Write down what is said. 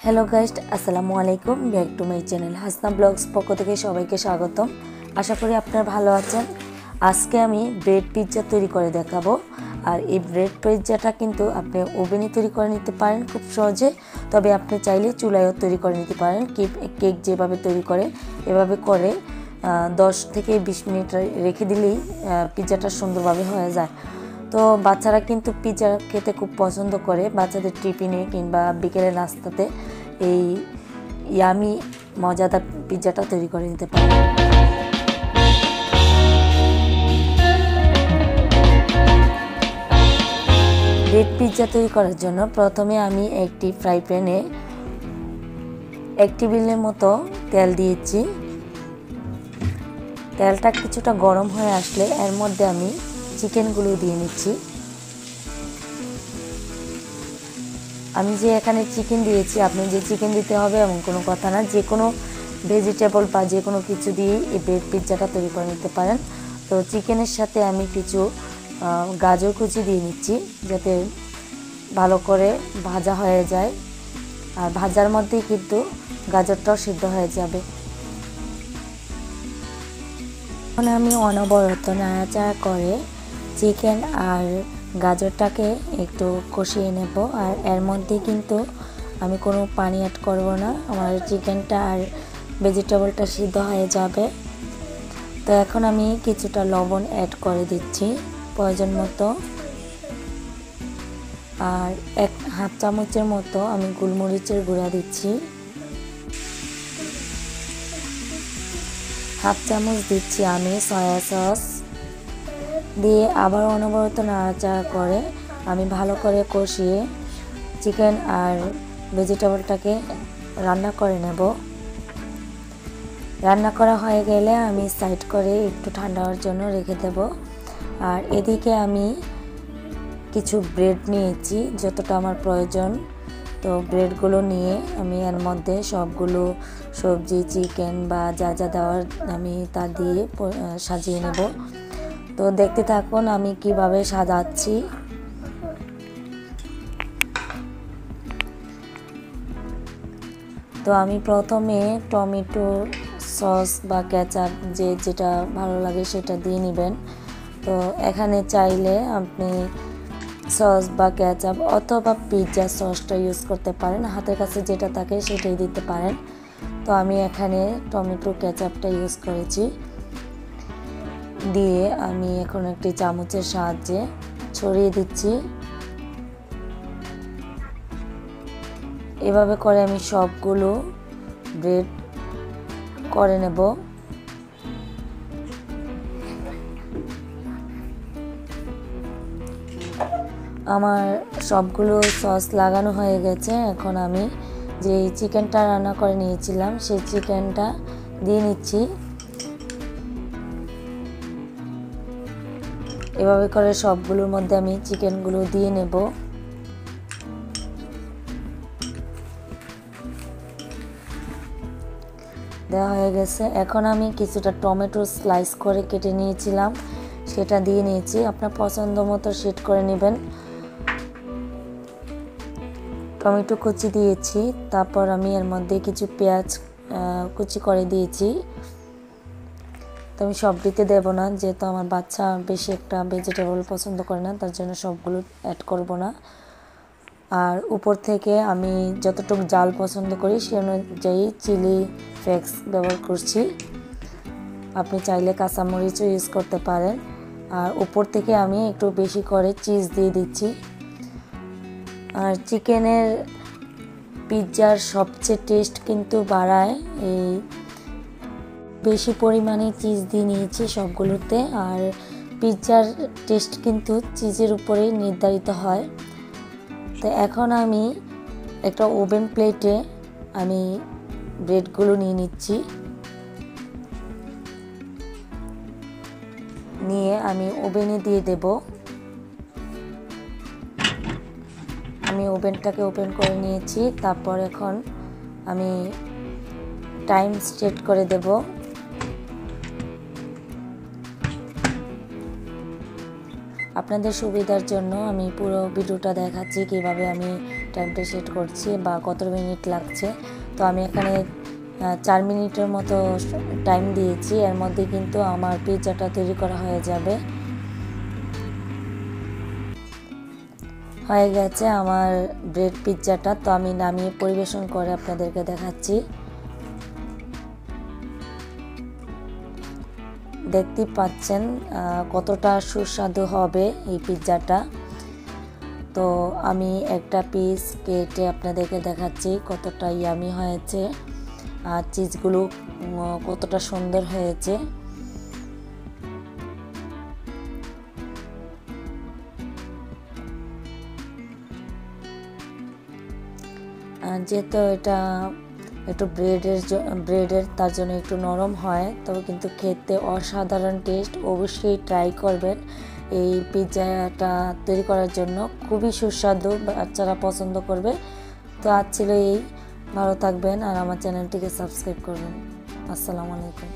Hello guys, আসসালামু আলাইকুম। Back to my channel Hasna blogs পক্ষ থেকে সবাইকে স্বাগতম। আশা করি আপনারা ভালো আছেন। আজকে আমি ব্রেড পিৎজা তৈরি করে দেখাবো। আর এই ব্রেড পিৎজাটা কিন্তু আপনি ওভেনে তৈরি করে নিতে পারেন খুব সহজে, তবে আপনি চাইলে চুলায়ও তৈরি করে নিতে পারেন। কেক যেভাবে তৈরি করে এভাবে করে 10 থেকে 20 মিনিট রেখে দিলেই পিৎজাটা সুন্দরভাবে হয়ে যায়। তো বাচ্চারা কিন্তু পিৎজা খেতে খুব পছন্দ করে। বাচ্চাদের টিফিনে কিংবা বিকেলের নাস্তাতে এই ইয়ামি মজাদার পিৎজাটা তৈরি করে নিতে পারে। ব্রেড পিৎজা তৈরি করার জন্য প্রথমে আমি একটি ফ্রাই প্যানে 1 টেবিলের মতো তেল দিয়েছি। তেলটা কিছুটা গরম হয়ে আসলে এর মধ্যে আমি চিকেনগুলো দিয়ে নিচ্ছি। আমি যে এখানে চিকেন দিয়েছি, আপনি যে চিকেন দিতে হবে এমন কোনো কথা না, যে কোনো ভেজিটেবল বা যে কোনো কিছু দিয়ে এই ব্রেড পিৎজাটা তৈরি করে নিতে পারেন। তো চিকেনের সাথে আমি কিছু গাজর কুচি দিয়ে নিচ্ছি, যাতে ভালো করে ভাজা হয়ে যায়। আর ভাজার মধ্যেই কিন্তু গাজরটাও সিদ্ধ হয়ে যাবে। এখন আমি অনবরত নাড়াচাড়া করে চিকেন আর গাজরটাকে একটু কষিয়ে নেব। আর এর মধ্যে কিন্তু আমি কোনো পানি অ্যাড করব না, আমার চিকেনটা আর ভেজিটেবলটা সিদ্ধ হয়ে যাবে। তো এখন আমি কিছুটা লবণ অ্যাড করে দিচ্ছি প্রয়োজন মতো। আর 1/2 চামচের মতো আমি গোলমরিচের গুঁড়া দিচ্ছি। 1/2 চামচ দিচ্ছি আমি সয়া সস দিয়ে আবার অনবরত নাড়াচাড়া করে আমি ভালো করে কষিয়ে চিকেন আর ভেজিটেবলটাকে রান্না করে নেব। রান্না করা হয়ে গেলে আমি সাইড করে একটু ঠান্ডা হওয়ার জন্য রেখে দেব। আর এদিকে আমি কিছু ব্রেড নিয়েছি যতটা আমার প্রয়োজন। তো ব্রেডগুলো নিয়ে আমি এর মধ্যে সবগুলো সবজি চিকেন বা যা যা দেওয়ার আমি তা দিয়ে সাজিয়ে নেব। তো দেখতে থাকুন আমি কিভাবে সাজাচ্ছি। তো আমি প্রথমে টমেটো সস বা কেচাপ যেটা ভালো লাগে সেটা দিয়ে নেবেন। তো এখানে চাইলে আপনি সস বা কেচাপ অথবা পিৎজা সসটা ইউজ করতে পারেন, হাতের কাছে যেটা থাকে সেটাই দিতে পারেন। তো আমি এখানে টমেটো কেচাপটা ইউজ করেছি। দিয়ে আমি এখন একটি চামচের সাহায্যে ছড়িয়ে দিচ্ছি। এভাবে করে আমি সবগুলো ব্রেড করে নেব। আমার সবগুলো সস লাগানো হয়ে গেছে। এখন আমি যে চিকেনটা রান্না করে নিয়েছিলাম সেই চিকেনটা দিয়ে নিচ্ছি। এভাবে করে সবগুলোর মধ্যে আমি চিকেনগুলো দিয়ে নেব। দেওয়া হয়ে গেছে। এখন আমি কিছুটা টমেটো স্লাইস করে কেটে নিয়েছিলাম সেটা দিয়ে নিয়েছি। আপনার পছন্দ মতো সেট করে নেবেন। টমেটো কুচি দিয়েছি, তারপর আমি এর মধ্যে কিছু পেঁয়াজ কুচি করে দিয়েছি। তো আমি সব দিতে দেবো না, যেহেতু আমার বাচ্চা বেশি একটা ভেজিটেবল পছন্দ করে না, তার জন্য সবগুলো অ্যাড করব না। আর উপর থেকে আমি যতটুকু জাল পছন্দ করি সে অনুযায়ী চিলি ফ্লেক্স ব্যবহার করছি। আপনি চাইলে কাঁচামরিচও ইউজ করতে পারেন। আর উপর থেকে আমি একটু বেশি করে চিজ দিয়ে দিচ্ছি। আর চিকেনের পিৎজার সবচেয়ে টেস্ট কিন্তু বাড়ায় এই বেশি পরিমাণে চিজ দিয়ে নিয়েছি সবগুলোতে। আর পিৎজার টেস্ট কিন্তু চিজের উপরেই নির্ধারিত হয়। তো এখন আমি একটা ওভেন প্লেটে আমি ব্রেডগুলো নিয়ে নিচ্ছি। নিয়ে আমি ওভেনে দিয়ে দেব। আমি ওভেনটাকে ওপেন করে নিয়েছি। তারপর এখন আমি টাইম সেট করে দেব। আপনাদের সুবিধার জন্য আমি পুরো ভিডিওটা দেখাচ্ছি কিভাবে আমি টাইমটা সেট করছি বা কত মিনিট লাগছে। তো আমি এখানে 4 মিনিটের মতো টাইম দিয়েছি, এর মধ্যে কিন্তু আমার পিৎজাটা তৈরি করা হয়ে যাবে। হয়ে গেছে আমার ব্রেড পিৎজাটা। তো আমি নামিয়ে পরিবেশন করে আপনাদেরকে দেখাচ্ছি। দেখতে পাচ্ছেন কতটা সুস্বাদু হবে এই পিৎজাটা। তো আমি একটা পিস কেটে আপনাদেরকে দেখাচ্ছি কতটা ইয়ামি হয়েছে আর চিজগুলো কতটা সুন্দর হয়েছে। যেহেতু এটা একটু ব্রেডের তার জন্য একটু নরম হয়, তবে কিন্তু খেতে অসাধারণ টেস্ট। অবশ্যই ট্রাই করবেন এই পিৎজাটা তৈরি করার জন্য, খুবই সুস্বাদু, বাচ্চারা পছন্দ করবে। তো আজ ছিল এই, ভালো থাকবেন আর আমার চ্যানেলটিকে সাবস্ক্রাইব করবেন। আসসালামু আলাইকুম।